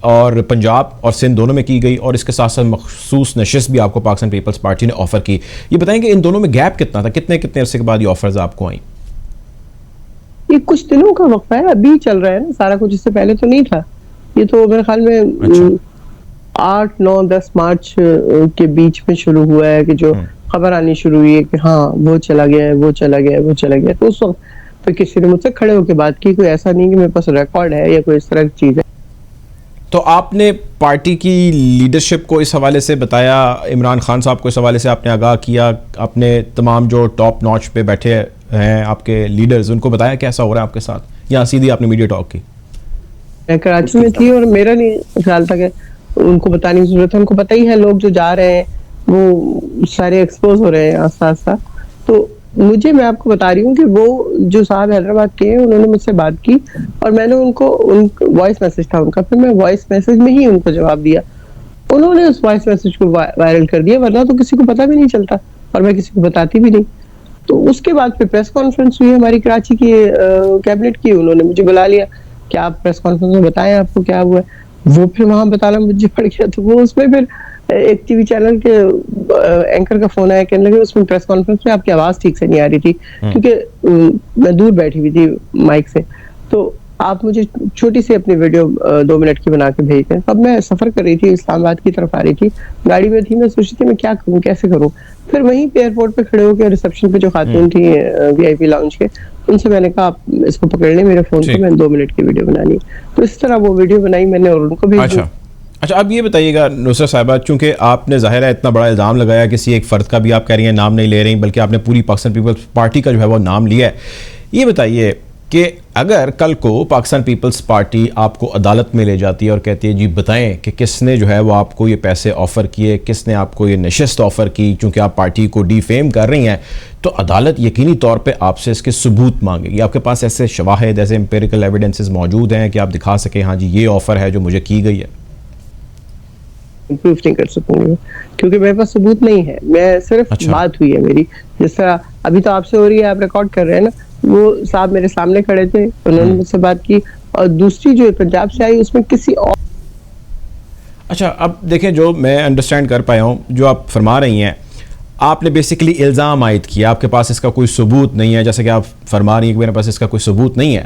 اور پنجاب اور سندھ دونوں میں کی گئی, اور اس کے ساتھ ساتھ مخصوص نشست بھی آپ کو پاکستان پیپلز پارٹی نے آفر کی. یہ بتائیں کہ ان دونوں میں گیپ کتنا تھا, کتنے عرصے کے بعد یہ آفرز آپ کو آئیں؟ یہ کچھ دنوں کا وقفہ ہے, ابھی چل رہا ہے نا سارا کچھ, اس سے پہلے تو نہیں تھا. یہ تو میرے خیال میں 8, 9, 10 مارچ کے بیچ میں شروع ہوا ہے کہ جو خبر آنی شروع ہوئی ہے کہ ہاں وہ چلا گیا ہے, وہ چلا گیا ہے, وہ چلا گیا. تو اس وقت پھر کسی نے مجھ سے کھڑے ہو کے بات کی, کوئی ایسا نہیں کہ میرے پاس ریکارڈ ہے یا کوئی اس طرح کی چیز ہے. تو آپ نے پارٹی کی لیڈرشپ کو اس حوالے سے بتایا, عمران خان صاحب کو اس حوالے سے آپ نے آگاہ کیا, اپنے تمام جو ٹاپ نوچ پہ بیٹھے ہیں آپ کے لیڈرز, ان کو بتایا کیسا ہو رہا ہے آپ کے ساتھ, یا سیدھی آپ نے میڈیا ٹاک کی؟ میں کراچی میں تھی اور میرا نہیں خیال تھا کہ ان کو بتانے کی ضرورت ہے, ان کو پتہ ہی ہے, لوگ جو جا رہے ہیں وہ سارے ایکسپوز ہو رہے ہیں آہستہ آہستہ. تو مجھے, میں آپ کو بتا رہی ہوں کہ وہ جو صاحب حیدرآباد کے ہیں انہوں نے مجھ سے بات کی اور میں نے ان کو وائس میسج تھا ان کا, پھر میں وائس میسج میں ہی ان کو جواب دیا. انہوں نے اس وائس میسج کو وائرل کر دیا, ورنہ تو کسی کو پتہ بھی نہیں چلتا اور میں کسی کو بتاتی بھی نہیں. تو اس کے بعد پھر پریس کانفرنس ہوئی ہماری کراچی کی کیبنٹ کی, انہوں نے مجھے بلا لیا کہ آپ پریس کانفرنس میں بتائیں آپ کو کیا ہوا ہے. وہ پھر وہاں بتانا مجھے پڑ گیا. تو وہ اس میں پھر ایک ٹی وی چینل کے اینکر کا فون آیا, کہنے لگے اس میں پریس کانفرنس میں آپ کی آواز ٹھیک سے نہیں آ رہی تھی کیونکہ میں دور بیٹھی ہوئی تھی مائک سے, تو آپ مجھے چھوٹی سی اپنی ویڈیو 2 منٹ کی بنا کے بھیج دیں. اب میں سفر کر رہی تھی, اسلام آباد کی طرف آ رہی تھی, گاڑی میں تھی, میں سوچ رہی تھی میں کیا کروں, کیسے کروں. پھر وہیں پہ ایئرپورٹ پہ کھڑے ہو کے ریسپشن پہ جو خاتون تھی وی آئی پی لاؤنج کے, ان سے میں نے کہا آپ اس کو پکڑ لیں میرے فون کو, میں 2 منٹ کی ویڈیو بنانی ہے. تو اس طرح وہ ویڈیو بنائی میں نے اور ان کو بھیج دی. اچھا, اب یہ بتائیے گا نصرت صاحبہ, چونکہ آپ نے ظاہر ہے اتنا بڑا الزام لگایا, کسی ایک فرد کا بھی آپ کہہ رہی ہیں نام نہیں لے رہی, بلکہ آپ نے پوری پاکستان پیپلز پارٹی کا جو ہے وہ نام لیا ہے. یہ بتائیے کہ اگر کل کو پاکستان پیپلز پارٹی آپ کو عدالت میں لے جاتی ہے اور کہتی ہے جی بتائیں کہ کس نے جو ہے وہ آپ کو یہ پیسے آفر کیے, کس نے آپ کو یہ نشست آفر کی, چونکہ آپ پارٹی کو ڈی فیم کر رہی ہیں, تو عدالت یقینی طور پہ آپ سے اس کے ثبوت مانگے گی. آپ کے پاس ایسے شواہد, ایسے امپیریکل ایویڈنسز موجود ہیں کہ آپ دکھا سکیں ہاں جی یہ آفر ہے جو مجھے کی گئی ہے؟ پروف نہیں کر سکوں گی کیونکہ میرے پاس ثبوت نہیں ہے, میں صرف بات ہوئی ہے میری, جس طرح ابھی تو آپ سے ہو رہی ہے, آپ ریکارڈ کر رہے ہیں نا, وہ صاحب میرے سامنے کھڑے تھے, انہوں نے مجھ سے بات کی, اور دوسری جو پنجاب سے آئی اس میں کسی اور. اچھا, اب دیکھیں جو میں انڈرسٹینڈ کر پایا ہوں جو آپ فرما رہی ہیں, آپ نے بیسیکلی الزام عائد کیا, آپ کے پاس اس کا کوئی ثبوت نہیں ہے, جیسے کہ آپ فرما رہی ہیں کہ میرے پاس اس کا کوئی ثبوت نہیں ہے,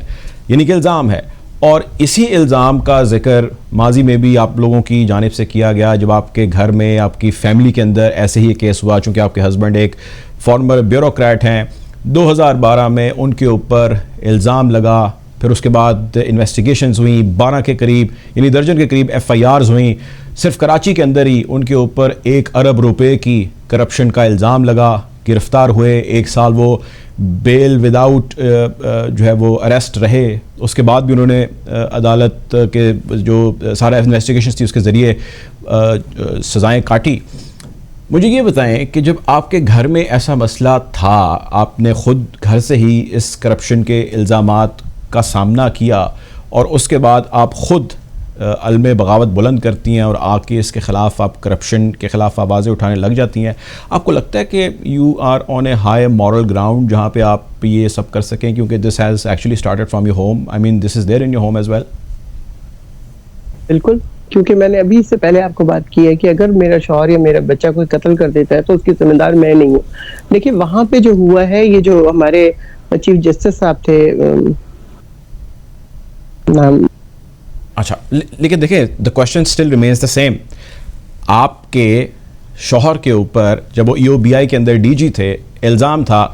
یعنی کہ الزام ہے. اور اسی الزام کا ذکر ماضی میں بھی آپ لوگوں کی جانب سے کیا گیا جب آپ کے گھر میں, آپ کی فیملی کے اندر ایسے ہی کیس ہوا, چونکہ آپ کے ہسبینڈ ایک فارمر بیوروکریٹ ہیں. 2012 میں ان کے اوپر الزام لگا, پھر اس کے بعد انویسٹیگیشنز ہوئیں, 12 کے قریب یعنی درجن کے قریب ایف آئی آرز ہوئیں. صرف کراچی کے اندر ہی ان کے اوپر 1 ارب روپے کی کرپشن کا الزام لگا, گرفتار ہوئے, 1 سال وہ بیل وداؤٹ جو ہے وہ اریسٹ رہے. اس کے بعد بھی انہوں نے عدالت کے جو سارا انویسٹیگیشنز تھی اس کے ذریعے سزائیں کاٹی. مجھے یہ بتائیں کہ جب آپ کے گھر میں ایسا مسئلہ تھا, آپ نے خود گھر سے ہی اس کرپشن کے الزامات کا سامنا کیا, اور اس کے بعد آپ خود علم بغاوت بلند کرتی ہیں اور آ کے اس کے خلاف آپ کرپشن کے خلاف آوازیں اٹھانے لگ جاتی ہیں, آپ کو لگتا ہے کہ you are on a high moral ground جہاں پہ آپ یہ سب کر سکیں, کیونکہ this has actually started from your home, I mean this is there in your home as well? بالکل, کیونکہ میں نے ابھی سے پہلے آپ کو بات کی ہے کہ اگر میرا شوہر یا میرا بچہ کوئی قتل کر دیتا ہے تو اس کی ذمہ دار میں نہیں ہوں. دیکھیے وہاں پہ جو ہوا ہے, یہ جو ہمارے چیف جسٹس صاحب تھے, نام اچھا, لیکن دیکھیں the question still remains the same. آپ کے شوہر کے اوپر جب وہ EOBI کے اندر DG تھے, الزام تھا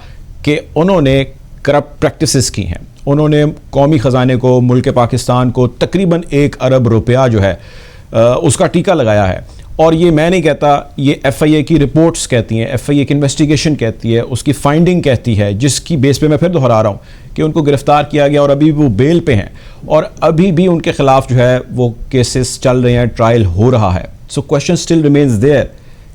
کہ انہوں نے کرپٹ پریکٹسز کی ہیں, انہوں نے قومی خزانے کو, ملک پاکستان کو تقریباً 1 ارب روپیہ جو ہے اس کا ٹیکہ لگایا ہے. اور یہ میں نہیں کہتا, یہ ایف آئی اے کی رپورٹس کہتی ہیں, ایف آئی اے کی انویسٹیگیشن کہتی ہے, اس کی فائنڈنگ کہتی ہے, جس کی بیس پہ میں پھر دہرا رہا ہوں کہ ان کو گرفتار کیا گیا اور ابھی وہ بیل پہ ہیں, اور ابھی بھی ان کے خلاف جو ہے وہ کیسز چل رہے ہیں, ٹرائل ہو رہا ہے. So question still remains there,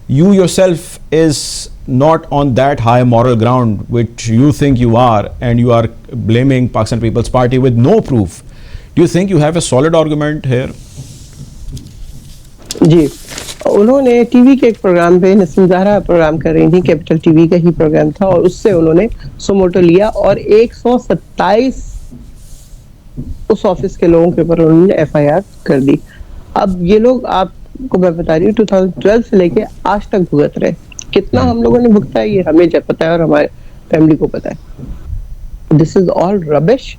you yourself is not on that high moral ground which you think you are, and you are blaming Pakistan People's Party with no proof. Do you think you have a solid argument here? جی, انہوں نے T V کے ایک programme پہ, نسیم Zahra programme کر رہی تھی, capital T V کا ہی programme تھا, اور اس سے انہوں نے سوموٹو لیا اور 127 اس آفس کے لوگوں کے اوپر انہوں نے ایف آئی آر کر دی. اب یہ لوگ آپ کو میں بتا رہی ہوں 2012 سے لے کے آج تک بھگت رہے. کتنا ہم لوگوں نے بھگتا ہے یہ ہمیں پتا ہے اور ہمارے فیملی کو پتا ہے. دس از آل ربش.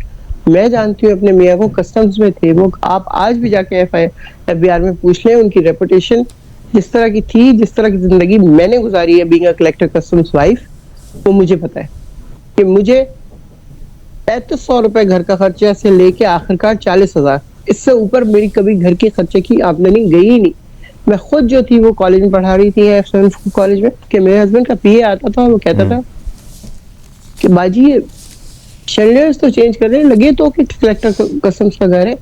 میں جانتی ہوں اپنے میاں کو کسٹمز میں تھے وہ, آپ آج بھی جا کے FBR میں پوچھ لیں ان کی ریپوٹیشن جس طرح کی تھی, جس طرح کی زندگی میں نے گزاری ہے being a collector customs wife, وہ مجھے پتا ہے کہ مجھے 3500 روپے گھر کا خرچہ سے لے کے آخر کار 40,000, اس سے اوپر میری کبھی گھر کے خرچے کی آمدنی گئی ہی نہیں. میں خود جو تھی وہ کالج میں پڑھا رہی تھی کالج میں, کہ میرے ہسبینڈ کا PA آتا تھا اور وہ کہتا تھا کہ باجی یہ شیلڈرز تو چینج کر رہے ہیں, لگے تو کہ کلیکٹر کسٹمز کا گھر ہے,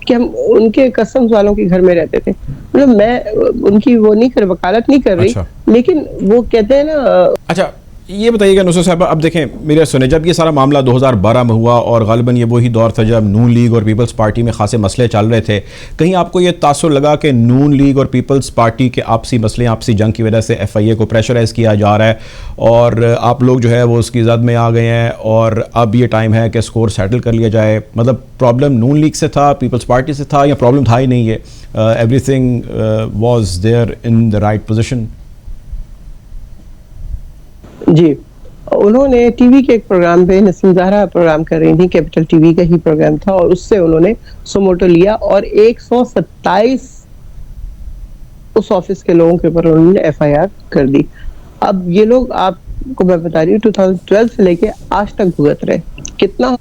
کہ ہم ان کے کسٹمز والوں کے گھر میں رہتے تھے. مطلب میں ان کی وہ نہیں وکالت نہیں کر رہی, لیکن وہ کہتے ہیں نا. اچھا یہ بتائیے گا نصرت صاحبہ, اب دیکھیں میرے سنے, جب یہ سارا معاملہ 2012 میں ہوا اور غالباً یہ وہی دور تھا جب نون لیگ اور پیپلز پارٹی میں خاصے مسئلے چل رہے تھے, کہیں آپ کو یہ تاثر لگا کہ نون لیگ اور پیپلز پارٹی کے آپسی مسئلے, آپسی جنگ کی وجہ سے FIA کو پریشرائز کیا جا رہا ہے اور آپ لوگ جو ہے وہ اس کی زد میں آ گئے ہیں اور اب یہ ٹائم ہے کہ اسکور سیٹل کر لیا جائے؟ مطلب پرابلم نون لیگ سے تھا, پیپلز پارٹی سے تھا, یا پرابلم تھا ہی نہیں, ہے everything was there in the right position? جی, انہوں نے ٹی وی کے ایک پروگرام پہ, نسیم زہرا پروگرام کر رہی تھی, کیپٹل ٹی وی کا ہی پروگرام تھا, اور اس سے انہوں نے سوموٹو لیا اور 127 اس آفس کے لوگوں کے اوپر انہوں نے FIR کر دی. اب یہ لوگ آپ کو میں بتا رہی ہوں 2012 سے لے کے آج تک بھگت رہے. کتنا.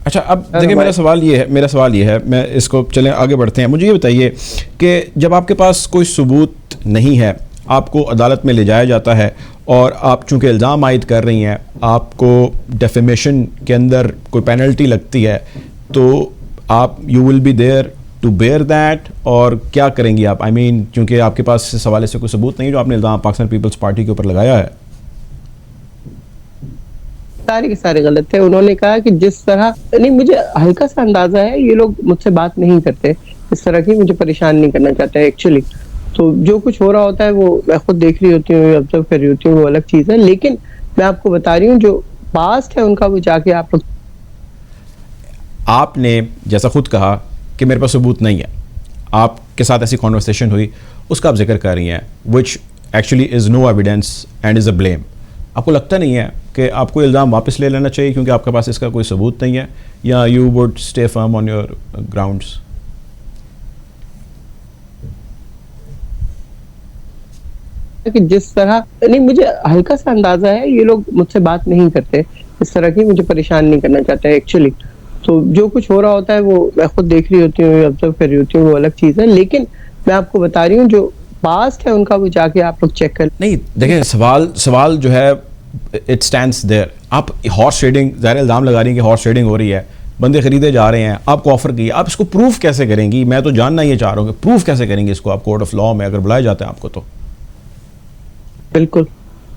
اچھا اب دیکھیں میرا سوال یہ ہے, میں اس کو چلیں آگے بڑھتے ہیں. مجھے یہ بتائیے کہ جب آپ کے پاس کوئی ثبوت نہیں ہے, آپ کو عدالت میں لے جایا جاتا ہے اور آپ چونکہ الزام عائد کر رہی ہیں, آپ کو ڈیفیمیشن کے اندر کوئی پینلٹی لگتی ہے, تو آپ you will be there to bear that, اور کیا کریں گی آپ؟ چونکہ آپ کے پاس اس حوالے سے کوئی ثبوت نہیں جو آپ نے الزام پاکستان پیپلز پارٹی کے اوپر لگایا ہے. سارے کے سارے غلط تھے. انہوں نے کہا کہ جس طرح, نہیں مجھے ہلکا سا اندازہ ہے یہ لوگ مجھ سے بات نہیں کرتے اس طرح کی, مجھے پریشان نہیں کرنا چاہتے ایکچولی. تو جو کچھ ہو رہا ہوتا ہے وہ میں خود دیکھ رہی ہوتی ہوں, آبزرو کر رہی ہوتی ہوں, وہ الگ چیز ہے. لیکن میں آپ کو بتا رہی ہوں جو پاسٹ ہے ان کا, وہ جا کے آپ نے جیسا خود کہا کہ میرے پاس ثبوت نہیں ہے, آپ کے ساتھ ایسی کانورسیشن ہوئی, اس کا آپ ذکر کر رہی ہیں, which actually is no evidence and is a blame. آپ کو لگتا نہیں ہے کہ آپ کو الزام واپس لے لینا چاہیے کیونکہ آپ کے پاس اس کا کوئی ثبوت نہیں ہے, یا you would stay firm on your grounds? کہ جس طرح, نہیں مجھے ہلکا سا اندازہ ہے یہ لوگ مجھ سے بات نہیں کرتے اس طرح کی, مجھے پریشان نہیں کرنا چاہتے ایکچولی. تو جو کچھ ہو رہا ہوتا ہے وہ میں خود دیکھ رہی ہوتی ہوں, آبزرو کر رہی ہوتی ہوں, وہ الگ چیز ہے. لیکن میں آپ کو بتا رہی ہوں جو پاسٹ ہے ان کا, وہ جا کے آپ لوگ چیک کر. نہیں دیکھیں, سوال جو ہے اٹ اسٹینڈس دیئر. آپ ہارس ٹریڈنگ, ظاہر الزام لگا رہی ہیں کہ ہارس ٹریڈنگ ہو رہی ہے, بندے خریدے جا رہے ہیں, آپ کو آفر کی, آپ اس کو پروف کیسے کریں گی؟ میں تو جاننا یہ چاہ رہا ہوں کہ پروف کیسے کریں گے اس کو آپ کورٹ آف لا میں اگر بلائے جاتے ہیں آپ کو تو؟ بالکل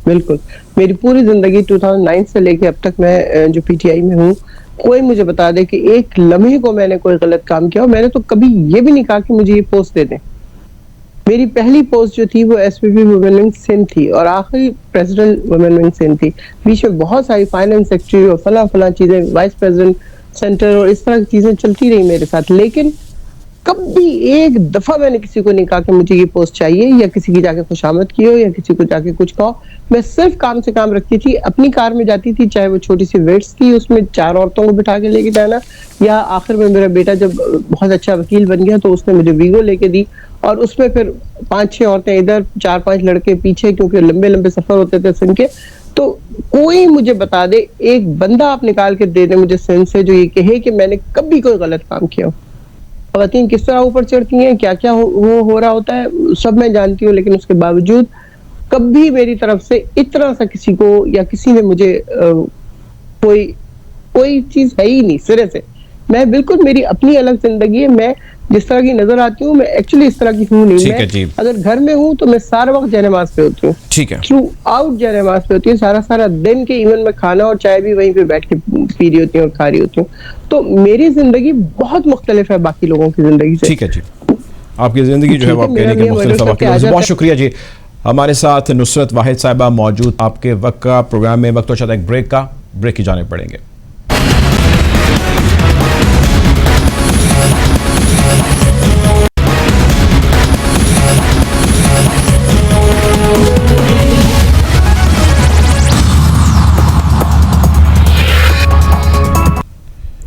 بالکل. میری پوری زندگی 2009 سے لے کے اب تک میں جو PTI میں ہوں, کوئی مجھے بتا دے کہ ایک لمحے کو میں نے کوئی غلط کام کیا, اور میں نے تو کبھی یہ بھی نہیں کہا کہ مجھے یہ پوسٹ دے دیں. میری پہلی پوسٹ جو تھی وہ SPP وومن ونگ سندھ تھی, اور آخری پریزیڈنٹ وومن ونگ سندھ تھی. بیچ میں بہت ساری فائنانس سیکرٹری اور فلاں چیزیں, وائس پریزیڈنٹ سینٹر اور اس طرح کی چیزیں چلتی رہی میرے ساتھ. لیکن کبھی ایک دفعہ میں نے کسی کو نہیں کہا کہ مجھے یہ پوسٹ چاہیے, یا کسی کی جا کے خوشامد کی ہو, یا کسی کو جا کے کچھ کہو. میں صرف کام سے کام رکھتی تھی, اپنی کار میں جاتی تھی, چاہے وہ چھوٹی سی ویٹس تھی, اس میں 4 عورتوں کو بٹھا کے لے کے جانا, یا آخر میں میرا بیٹا جب بہت اچھا وکیل بن گیا تو اس نے مجھے ویگو لے کے دی, اور اس میں پھر 5-6 عورتیں ادھر, 4-5 لڑکے پیچھے, کیونکہ لمبے لمبے سفر ہوتے تھے سن کے. تو کوئی مجھے بتا دے, ایک بندہ آپ نکال کے دے دے مجھے سن سے جو یہ کہے کہ میں نے کبھی کوئی غلط کام کیا ہو. خواتین کس طرح اوپر چڑھتی ہیں, کیا کیا وہ ہو رہا ہوتا ہے, سب میں جانتی ہوں. لیکن اس کے باوجود کبھی میری طرف سے اتنا سا کسی کو یا کسی نے مجھے کوئی چیز ہے ہی نہیں سرے سے. میں بالکل, میری اپنی الگ زندگی ہے, میں جس طرح کی نظر آتی ہوں میں ایکچولی اس طرح کی ہوں نہیں. میں اگر گھر میں ہوں تو میں سارا وقت جے نماز پہ ہوتی ہوں, ٹھیک ہے, تھرو آؤٹ جے نماز پہ ہوتی ہوں سارا دن کے. ایون میں کھانا اور چائے بھی وہیں پہ بیٹھ کے پی رہی ہوتی ہوں اور کھا رہی ہوتی ہوں. تو میری زندگی بہت مختلف ہے باقی لوگوں کی زندگی سے. ٹھیک ہے جی, آپ کی زندگی جو ہے وہ آپ کہنے کے مختلف ہے باقی لوگوں سے. بہت شکریہ جی. ہمارے ساتھ نصرت واحد صاحبہ موجود. آپ کے وقت کا پروگرام میں وقت ہو چاہتا ہے ایک بریک کا, بریک کی جانب پڑیں گے.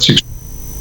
60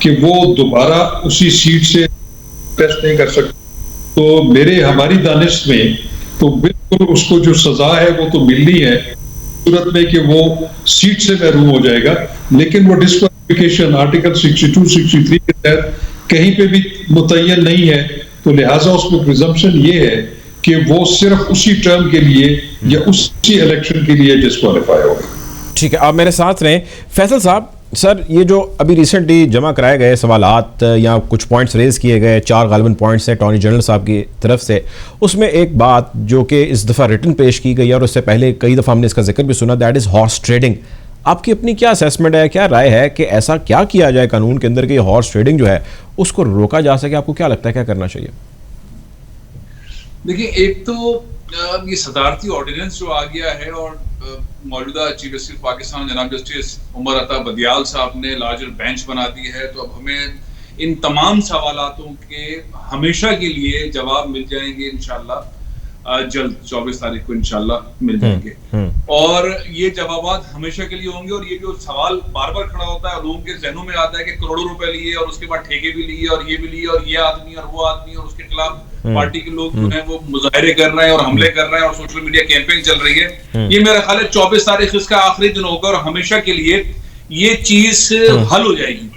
کہ وہ دوبارہ اسی سیٹ سے ٹیسٹ نہیں کر سکتے. تو ہماری دانش میں تو بالکل اس کو جو سزا ہے وہ تو ملنی ہے صورت میں کہ وہ سیٹ سے محروم ہو جائے گا, لیکن وہ ڈسکوالیفیکیشن آرٹیکل 62 63 کے تحت کہیں پہ بھی متعین نہیں ہے. تو لہٰذا اس میں پریزمپشن یہ ہے کہ وہ صرف اسی ٹرم کے لیے یا اسی الیکشن کے لیے ڈسکوالیفائی ہوگا. ٹھیک ہے, آپ میرے ساتھ رہیں. فیصل صاحب, سر یہ جو ابھی ریسنٹلی جمع کرائے گئے سوالات یا کچھ پوائنٹس ریز کیے گئے, 4 غالباً پوائنٹس ہیں اٹارنی جنرل صاحب کی طرف سے, اس میں ایک بات جو کہ اس دفعہ ریٹن پیش کی گئی اور اس سے پہلے کئی دفعہ ہم نے اس کا ذکر بھی سنا, دیٹ از ہارس ٹریڈنگ. آپ کی اپنی کیا اسیسمنٹ ہے, کیا رائے ہے کہ ایسا کیا کیا جائے قانون کے اندر کہ یہ ہارس ٹریڈنگ جو ہے اس کو روکا جا سکے؟ آپ کو کیا لگتا ہے کیا کرنا چاہیے؟ دیکھیں, ایک تو یہ صدارتی آرڈیننس جو آ گیا ہے اور موجودہ چیف جسٹس پاکستان جناب جسٹس عمر عطا بدیال صاحب نے لارجر بینچ بنا دی ہے, تو اب ہمیں ان تمام سوالاتوں کے ہمیشہ کے لیے جواب مل جائیں گے انشاءاللہ جلد. 24 تاریخ کو انشاءاللہ مل جائیں گے, اور یہ جوابات ہمیشہ کے لیے ہوں گے. اور یہ جو سوال بار بار کھڑا ہوتا ہے لوگوں کے ذہنوں میں آتا ہے کہ کروڑوں روپے لیے اور اس کے بعد ٹھیکے بھی لیے اور یہ بھی لیے اور یہ آدمی اور وہ آدمی اور اس کے خلاف پارٹی کے لوگ جو ہیں وہ مظاہرے کر رہے ہیں اور حملے کر رہے ہیں اور سوشل میڈیا کیمپینگ چل رہی ہے. یہ میرا خیال ہے 24 تاریخ اس کا آخری دن ہوگا اور ہمیشہ کے لیے یہ چیز حل ہو جائے گی.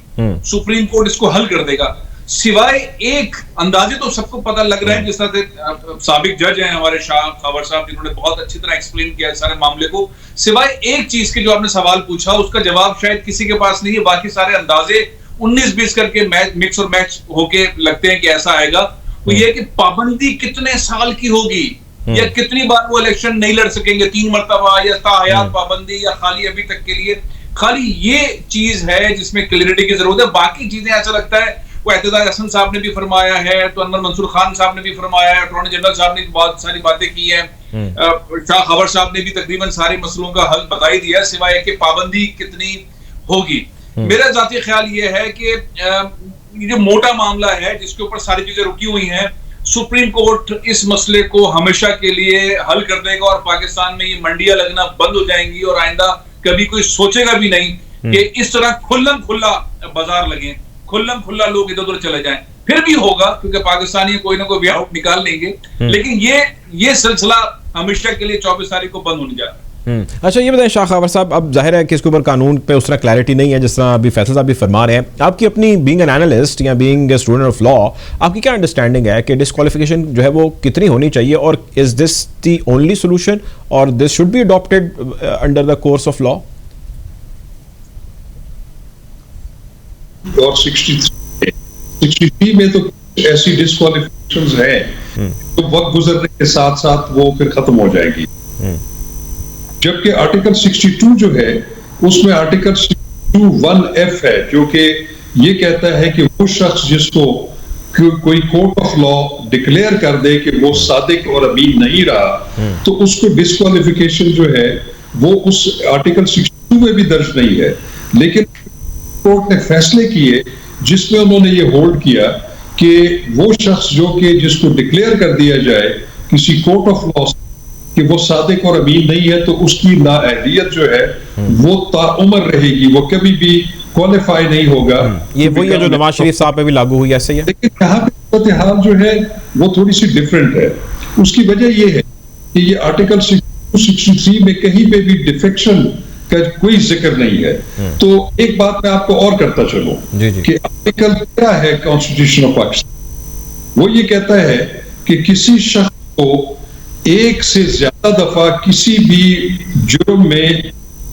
سپریم کورٹ اس کو حل کر دے گا, سوائے ایک اندازے تو سب کو پتہ لگ رہا ہے, جس طرح سے سابق جج ہیں ہمارے شاہ خاور صاحب جنہوں نے بہت اچھی طرح ایکسپلین کیا ہے سارے معاملے کو, سوائے ایک چیز کے جو آپ نے سوال پوچھا اس کا جواب شاید کسی کے پاس نہیں ہے. باقی سارے اندازے 19-20 کر کے مکس اور میچ ہو کے لگتے ہیں کہ ایسا آئے گا. وہ یہ کہ پابندی کتنے سال کی ہوگی یا کتنی بار وہ الیکشن نہیں لڑ سکیں گے, 3 مرتبہ یا تا حیات پابندی یا خالی ابھی تک کے لیے, خالی یہ چیز ہے جس میں کلیئرٹی کی ضرورت ہے. باقی چیزیں ایسا لگتا ہے وہ اعتدال حسن صاحب نے بھی فرمایا ہے, تو انور منصور خان صاحب نے بھی فرمایا ہے, اٹارنی جنرل صاحب نے بہت ساری باتیں کی ہیں, شاہ خاور صاحب نے بھی تقریباً سارے مسئلوں کا حل بتا ہی دیا ہے, سوائے کہ پابندی کتنی ہوگی. میرا ذاتی خیال یہ ہے کہ یہ جو موٹا معاملہ ہے جس کے اوپر ساری چیزیں رکی ہوئی ہیں, سپریم کورٹ اس مسئلے کو ہمیشہ کے لیے حل کر دے گا اور پاکستان میں یہ منڈیاں لگنا بند ہو جائیں گی اور آئندہ کبھی کوئی سوچے گا بھی نہیں کہ اس طرح کھلم کھلا بازار لگیں, کھلم کھلا لوگ ادھر ادھر چلے جائیں. پھر بھی ہوگا کیونکہ پاکستانی کوئی نہ کوئی وے آؤٹ نکال لیں گے, لیکن یہ سلسلہ ہمیشہ کے لیے 24 تاریخ کو بند ہونے جا رہا ہے. اچھا یہ بتائیں شاہ خاور صاحب, اب ظاہر ہے کہ اس کے اوپر قانون پہ اس طرح کلیئرٹی نہیں ہے جس طرح ابھی فیصل صاحب بھی فرما رہے ہیں. آپ کی اپنی بینگ این اینالسٹ یا being a student of law, آپ کی کیا انڈرسٹینڈنگ ہے کہ ڈسکوالیفیکیشن جو ہے وہ کتنی ہونی چاہیے, اور از دس دی اونلی سولوشن اور this should be adopted under the course of law? اور 63 میں تو ایسی ڈسکوالیفیکیشنز ہیں تو وقت گزرنے کے ساتھ ساتھ وہ پھر ختم ہو جائے گی. جبکہ آرٹیکل 62 جو ہے اس میں آرٹیکل 62(1)(f) ہے جو کہ یہ کہتا ہے کہ وہ شخص جس کو کوئی کورٹ آف لا ڈکلیئر کر دے کہ وہ صادق اور امین نہیں رہا تو اس کو ڈسکوالیفیکیشن جو ہے وہ اس آرٹیکل 62 میں بھی درج نہیں ہے. لیکن کورٹ نے فیصلے کیے جس میں انہوں نے یہ ہولڈ کیا کہ وہ شخص جو کہ جس کو ڈکلیئر کر دیا جائے کسی کورٹ آف لا کہ وہ صادق اور امین نہیں ہے تو اس کی نااہلیت جو ہے وہ تا عمر رہے گی, وہ کبھی بھی کوالیفائی نہیں ہوگا. یہ وہی ہے جو نواز شریف صاحب پہ بھی لاگو ہوئی ایسے ہی ہے, لیکن یہاں پہ صورتحال جو ہے وہ تھوڑی سی ڈفرینٹ ہے. اس کی وجہ یہ ہے کہ یہ آرٹیکل 63 میں کہیں پہ بھی ڈیفیکشن کا کوئی ذکر نہیں ہے. تو ایک بات میں آپ کو اور کرتا چلوں کہ آرٹیکل کیا ہے کانسٹیٹیوشن آف پاکستان, وہ یہ کہتا ہے کہ کسی شخص کو ایک سے زیادہ دفعہ کسی بھی جرم میں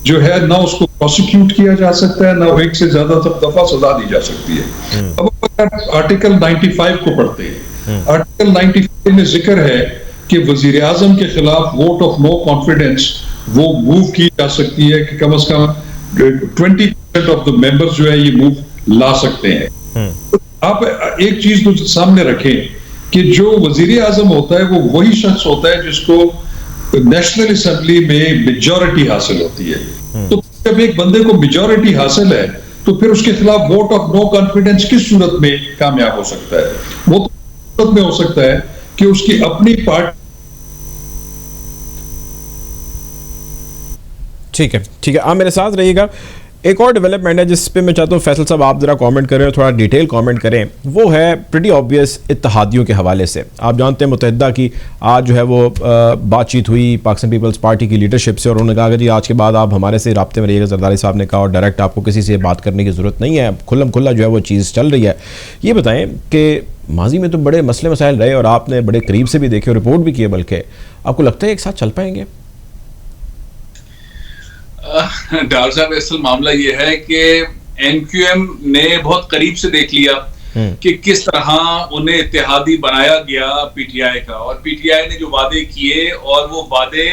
جو ہے نہ اس کو پروسیکیوٹ کیا جا سکتا ہے نہ ایک سے زیادہ دفعہ سزا دی جا سکتی ہے. اب اگر آرٹیکل 95 کو پڑھتے ہیں, آرٹیکل 95 میں ذکر ہے کہ وزیر اعظم کے خلاف ووٹ آف نو کانفیڈنس وہ موو کی جا سکتی ہے کہ کم از کم 20% آف دا ممبرز جو ہے یہ موو لا سکتے ہیں. آپ ایک چیز تو سامنے رکھیں کہ جو وزیر اعظم ہوتا ہے وہ وہی شخص ہوتا ہے جس کو نیشنل اسمبلی میں میجورٹی حاصل ہوتی ہے. تو جب ایک بندے کو میجورٹی حاصل ہے تو پھر اس کے خلاف ووٹ آف نو کانفیڈنس کس صورت میں کامیاب ہو سکتا ہے؟ وہ تو صورت میں ہو سکتا ہے کہ اس کی اپنی پارٹی. ٹھیک ہے آپ میرے ساتھ رہیے گا. ایک اور ڈیولپمنٹ ہے جس پہ میں چاہتا ہوں فیصل صاحب آپ ذرا کامنٹ کریں اور تھوڑا ڈیٹیل کامنٹ کریں، وہ ہے پریٹی آبویس اتحادیوں کے حوالے سے. آپ جانتے ہیں متحدہ کی آج جو ہے وہ بات چیت ہوئی پاکستان پیپلز پارٹی کی لیڈرشپ سے، اور انہوں نے کہا کہ جی آج کے بعد آپ ہمارے سے رابطے میں رہیے گا. زرداری صاحب نے کہا اور ڈائریکٹ آپ کو کسی سے بات کرنے کی ضرورت نہیں ہے، کھلم کھلا جو ہے وہ چیز چل رہی ہے. یہ بتائیں کہ ماضی میں تو بڑے مسئلے مسائل رہے اور آپ نے بڑے قریب سے بھی دیکھے اور رپورٹ بھی کیے، بلکہ آپ کو لگتا ہے ایک ساتھ چل پائیں گے؟ ڈار صاحب اصل معاملہ یہ ہے کہ این کیو ایم نے بہت قریب سے دیکھ لیا کہ کس طرح انہیں اتحادی بنایا گیا پی ٹی آئی کا، اور پی ٹی آئی نے جو وعدے کیے اور وہ وعدے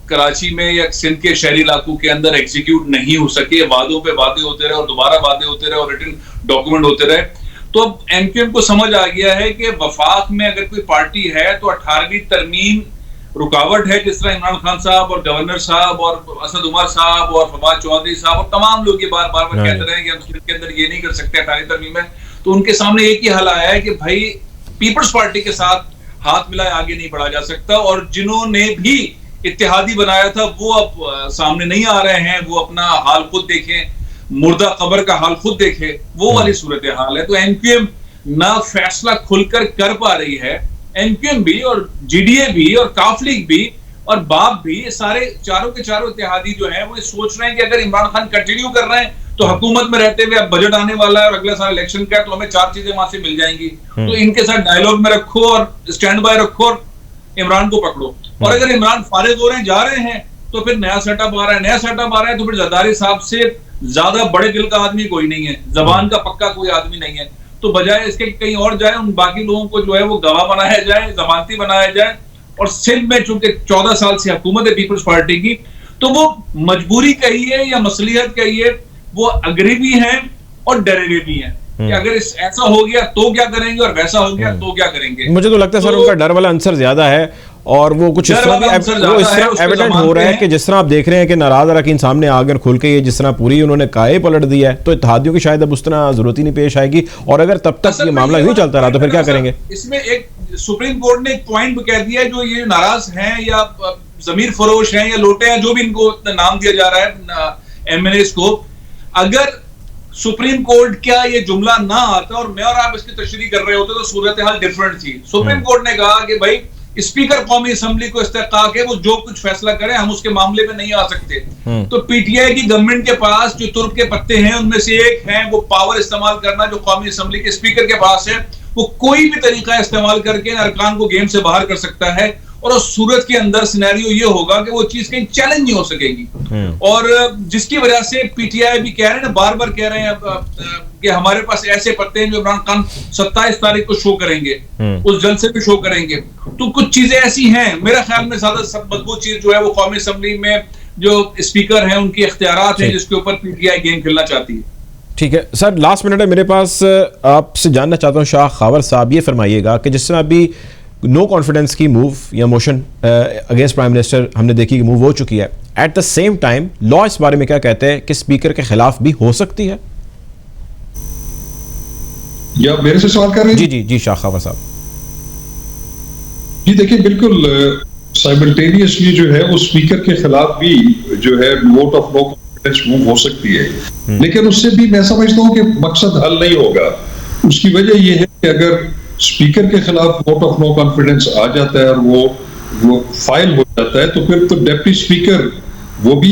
کراچی میں یا سندھ کے شہری علاقوں کے اندر ایگزیکیوٹ نہیں ہو سکے. وعدوں پہ وعدے ہوتے رہے اور دوبارہ وعدے ہوتے رہے اور ریٹن ڈاکومنٹ ہوتے رہے. تو اب این کیو ایم کو سمجھ آ گیا ہے کہ وفاق میں اگر کوئی پارٹی ہے تو 18ویں ترمیم رکاوٹ ہے، جس طرح عمران خان صاحب اور گورنر صاحب اور اسد عمر صاحب اور فواد چودھری صاحب اور تمام لوگ یہ بار بار کہتے رہے ہیں کہ ہم سندھ کے اندر یہ نہیں کر سکتے 18ویں ترمیم میں. تو ان کے سامنے ایک ہی حل آیا ہے کہ بھائی پیپلز پارٹی کے ساتھ ہاتھ ملائے آگے نہیں بڑھا جا سکتا، اور جنہوں نے بھی اتحادی بنایا تھا وہ اب سامنے نہیں آ رہے ہیں. وہ اپنا حال خود دیکھیں، مردہ قبر کا حال خود دیکھیں، وہ والی صورتحال ہے. تو این کیو ایم نہ فیصلہ کھل کر پا رہی ہے. این کیو ایم بھی اور جی ڈی اے بھی اور کاف لیگ بھی اور باپ بھی، یہ سارے چاروں کے چاروں اتحادی جو ہیں وہ سوچ رہے ہیں کہ اگر عمران خان کنٹینیو کر رہے ہیں تو حکومت میں رہتے ہوئے اب بجٹ آنے والا ہے اور اگلا سال الیکشن کا ہے تو ہمیں 4 چیزیں وہاں سے مل جائیں گی. تو ان کے ساتھ ڈائلوگ میں رکھو اور اسٹینڈ بائی رکھو اور عمران کو پکڑو. اور اگر عمران فارغ ہو رہے ہیں، جا رہے ہیں، تو پھر نیا سیٹ اپ آ رہا ہے تو پھر زرداری صاحب سے زیادہ بڑے دل کا آدمی کوئی نہیں ہے، زبان کا پکا کوئی آدمی نہیں ہے. تو بجائے اس کے کہیں اور جائے، ان باقی لوگوں کو جو ہے وہ گواہ بنایا جائے، ضمانتی بنایا جائے. اور سندھ میں چونکہ 14 سال سے حکومت ہے پیپلز پارٹی کی، تو وہ مجبوری کہیے یا مصلحت کہیے، وہ اگری بھی ہیں اور ڈرے ہوئے بھی ہیں کہ اگر ایسا ہو گیا تو کیا کریں گے اور ویسا ہو گیا تو کیا کریں گے. مجھے تو لگتا ہے سر ان کا ڈر والا عنصر زیادہ ہے، اور وہ کچھ اس طرح ایویڈنٹ ہو رہا ہے کہ جس طرح آپ دیکھ رہے ہیں کہ ناراض اراکین سامنے آ کر کھل کے یہ جس طرح پوری انہوں نے کائے پلٹ دیا ہے، تو اتحادیوں کی شاید اب اس طرح ضرورت ہی نہیں پیش آئے گی. اور اگر تب تک یہ معاملہ یوں چلتا رہا تو پھر کیا کریں گے؟ اس میں ایک سپریم کورٹ نے ایک پوائنٹ کہہ دیا ہے، جو یہ ناراض ہیں یا ضمیر فروش ہیں یا لوٹے ہیں، جو بھی ان کو نام دیا جا رہا ہے ایم ایل ایز کو، اگر سپریم کورٹ کیا یہ جملہ نہ آتا اور میں اور آپ اس کی تشریح کر رہے ہوتے تو صورتحال ڈیفرنٹ تھی. سپریم کورٹ نے کہا کہ بھائی اسپیکر قومی اسمبلی کو استحقاق ہے وہ جو کچھ فیصلہ کریں، ہم اس کے معاملے میں نہیں آ سکتے. تو پی ٹی آئی کی گورنمنٹ کے پاس جو ترک کے پتے ہیں ان میں سے ایک ہیں وہ پاور استعمال کرنا جو قومی اسمبلی کے اسپیکر کے پاس ہے. وہ کوئی بھی طریقہ استعمال کر کے ارکان کو گیم سے باہر کر سکتا ہے، اور اس صورت کے اندر سینیریو یہ ہوگا کہ وہ چیز کہیں چیلنج نہیں ہو سکے گی. اور جس کی وجہ سے پی ٹی آئی بھی کہہ رہے ہیں، بار بار کہہ رہے ہیں کہ ہمارے پاس ایسے پتے ہیں جو عمران خان 27 تاریخ کو شو کریں گے، اس جلسے پہ شو کریں گے. تو کچھ چیزیں ایسی ہیں، میرا خیال میں زیادہ مضبوط چیز جو ہے وہ قومی اسمبلی میں جو اسپیکر ہیں ان کے اختیارات ہیں، جس کے اوپر پی ٹی آئی گیم کھیلنا چاہتی ہے. ٹھیک ہے سر، لاسٹ منٹ ہے میرے پاس، آپ سے جاننا چاہتا ہوں شاہ خاور صاحب، یہ فرمائیے گا کہ جس طرح ابھی نو کانفیڈنس کی موو یا موشن اگینسٹ پرائم منسٹر ہم نے دیکھی کہ موو ہو چکی ہے، ایٹ دا سیم ٹائم لا اس بارے میں کیا کہتے ہیں کہ اسپیکر کے خلاف بھی ہو سکتی ہے؟ یا میرے سے سوال کر رہے ہیں؟ جی جی جی شاہ خاور صاحب. جی دیکھیں، بالکل سائملٹینیسلی جو ہے وہ اسپیکر کے خلاف بھی جو ہے vote of no confidence move ہو سکتی ہے، لیکن اس سے بھی میں سمجھتا ہوں کہ مقصد حل نہیں ہوگا. اس کی وجہ یہ ہے کہ اگر اسپیکر کے خلاف ووٹ آف نو کانفیڈنس آ جاتا ہے اور وہ فائل ہو جاتا ہے تو پھر تو ڈپٹی اسپیکر وہ بھی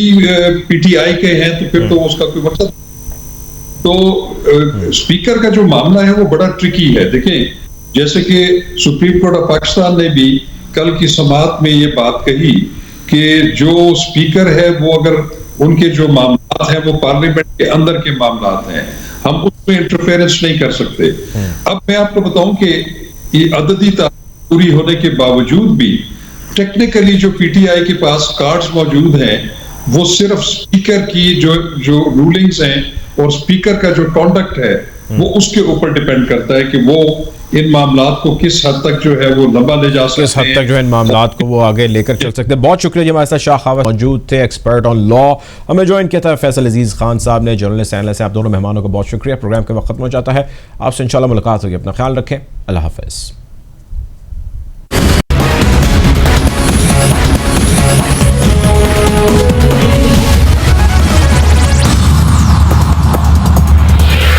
پی ٹی آئی کے ہیں، تو پھر تو اس کا کوئی مقصد. تو اسپیکر کا جو معاملہ ہے وہ بڑا ٹرکی ہے. دیکھیں، جیسے کہ سپریم کورٹ آف پاکستان نے بھی کل کی سماعت میں یہ بات کہی کہ جو اسپیکر ہے وہ اگر ان کے جو معاملات ہیں وہ پارلیمنٹ کے اندر کے معاملات ہیں، ہم اس میں انٹرفیرنس نہیں کر سکتے. اب میں آپ کو بتاؤں کہ یہ عددی تعداد پوری ہونے کے باوجود بھی ٹیکنیکلی جو پی ٹی آئی کے پاس کارڈز موجود ہیں وہ صرف اسپیکر کی جو رولنگز ہیں اور اسپیکر کا جو کانڈکٹ ہے وہ اس کے اوپر ڈیپینڈ کرتا ہے کہ وہ ان معاملات کو کس حد تک جو ہے وہ لمبا لے جا سکتے ہیں، کس حد تک جو ہے ان معاملات کو وہ آگے لے کر چل سکتے ہیں. بہت شکریہ جی، ہمارے ساتھ شاہ خاور موجود تھے، ایکسپرٹ آن لا. ہمیں جوائن کیا تھا فیصل عزیز خان صاحب نے، جرنلسٹ اینالسٹ ہیں. آپ دونوں مہمانوں کو بہت شکریہ. پروگرام کے وقت ختم ہو جاتا ہے، آپ سے انشاءاللہ ملاقات ہوگی. اپنا خیال رکھیں، اللہ حافظ.